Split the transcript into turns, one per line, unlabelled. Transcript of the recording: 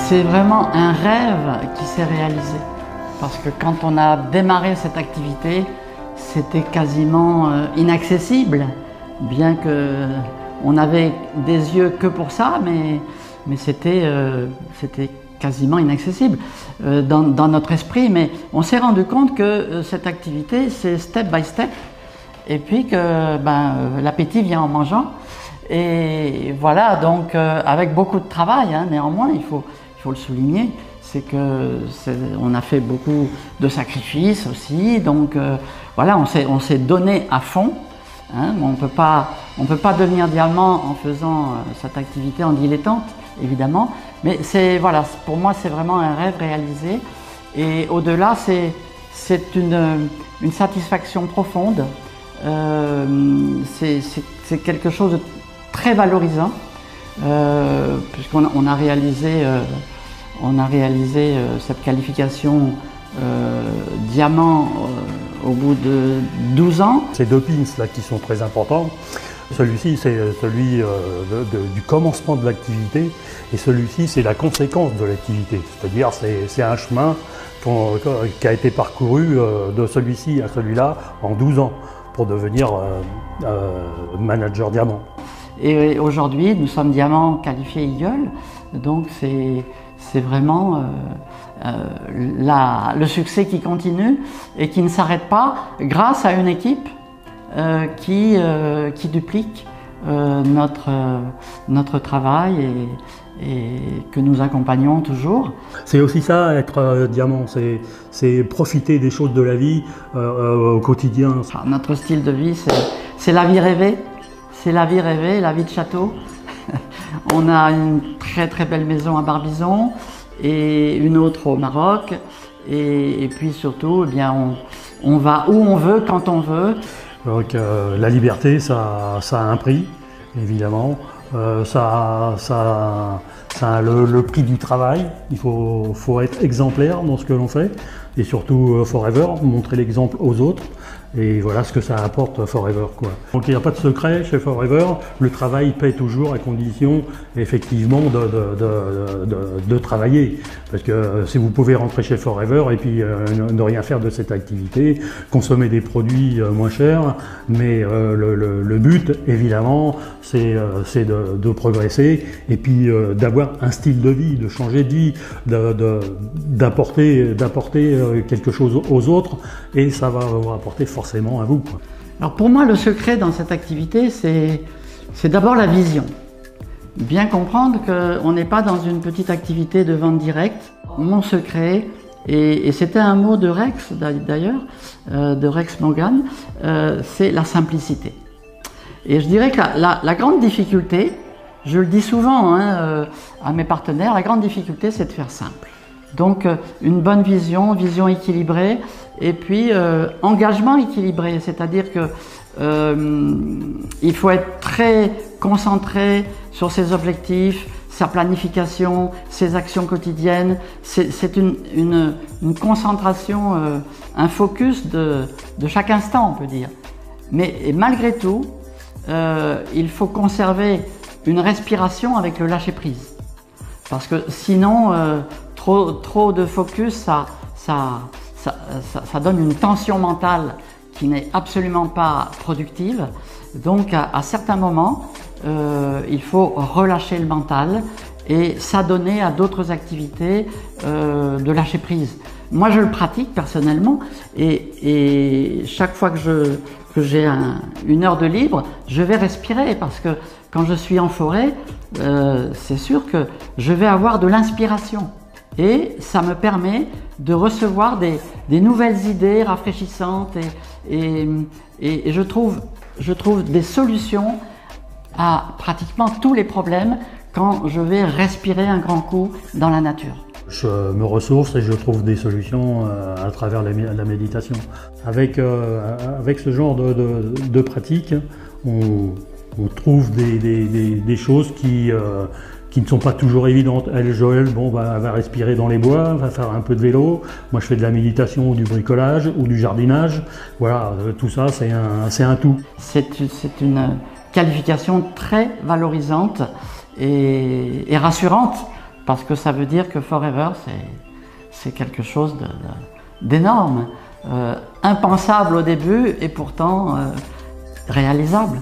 C'est vraiment un rêve qui s'est réalisé. Parce que quand on a démarré cette activité, c'était quasiment inaccessible. Bien qu'on n'avait des yeux que pour ça, mais c'était quasiment inaccessible dans notre esprit. Mais on s'est rendu compte que cette activité, c'est step by step. Et puis que l'appétit vient en mangeant. Et voilà, donc avec beaucoup de travail, hein, néanmoins, il faut le souligner, c'est qu'on a fait beaucoup de sacrifices aussi. Donc voilà, on s'est donné à fond. Hein, on ne peut pas devenir diamant en faisant cette activité en dilettante, évidemment. Mais voilà, pour moi, c'est vraiment un rêve réalisé. Et au-delà, c'est une satisfaction profonde. C'est quelque chose de très valorisant, puisqu'on a réalisé cette qualification diamant au bout de 12 ans.
Ces deux pins là qui sont très importants, celui-ci c'est celui du commencement de l'activité et celui-ci c'est la conséquence de l'activité, c'est-à-dire c'est un chemin qui a été parcouru de celui-ci à celui-là en 12 ans pour devenir manager diamant.
Et aujourd'hui, nous sommes diamants qualifiés Eagle, donc c'est vraiment le succès qui continue et qui ne s'arrête pas grâce à une équipe qui duplique notre travail et que nous accompagnons toujours.
C'est aussi ça, être diamant, c'est profiter des choses de la vie au quotidien.
Notre style de vie, c'est la vie rêvée. C'est la vie rêvée, la vie de château. On a une très très belle maison à Barbizon et une autre au Maroc. Et puis surtout, eh bien, on va où on veut, quand on veut.
Donc la liberté, ça a un prix, évidemment. Ça a le prix du travail. Il faut être exemplaire dans ce que l'on fait. Et surtout Forever, montrer l'exemple aux autres. Et voilà ce que ça apporte Forever, quoi. Donc il n'y a pas de secret chez Forever, le travail paie toujours à condition effectivement de travailler. Parce que si vous pouvez rentrer chez Forever et puis ne rien faire de cette activité, consommer des produits moins chers, mais le but évidemment c'est de progresser et puis d'avoir un style de vie, de changer de vie, d'apporter quelque chose aux autres et ça va vous rapporter forcément à vous, quoi.
Alors pour moi, le secret dans cette activité, c'est d'abord la vision. Bien comprendre qu'on n'est pas dans une petite activité de vente directe. Mon secret, et c'était un mot de Rex d'ailleurs, de Rex Morgan, c'est la simplicité. Et je dirais que la grande difficulté, je le dis souvent à mes partenaires, la grande difficulté c'est de faire simple. Donc une bonne vision équilibrée et puis engagement équilibré, c'est-à-dire que il faut être très concentré sur ses objectifs, sa planification, ses actions quotidiennes. C'est une concentration, un focus de chaque instant, on peut dire. Mais malgré tout, il faut conserver une respiration avec le lâcher-prise. Parce que sinon, trop de focus, ça donne une tension mentale qui n'est absolument pas productive. Donc à certains moments, il faut relâcher le mental et s'adonner à d'autres activités de lâcher prise. Moi je le pratique personnellement et chaque fois que j'ai une heure de libre, je vais respirer parce que quand je suis en forêt, c'est sûr que je vais avoir de l'inspiration. Et ça me permet de recevoir des nouvelles idées rafraîchissantes et je trouve des solutions à pratiquement tous les problèmes quand je vais respirer un grand coup dans la nature.
Je me ressource et je trouve des solutions à travers la méditation. Avec ce genre de pratique, on trouve des choses qui ne sont pas toujours évidentes. Elle, Joël, elle va respirer dans les bois, va faire un peu de vélo. Moi, je fais de la méditation ou du bricolage ou du jardinage. Voilà, tout ça, c'est un tout.
C'est une qualification très valorisante et rassurante parce que ça veut dire que Forever, c'est quelque chose d'énorme, impensable au début et pourtant réalisable.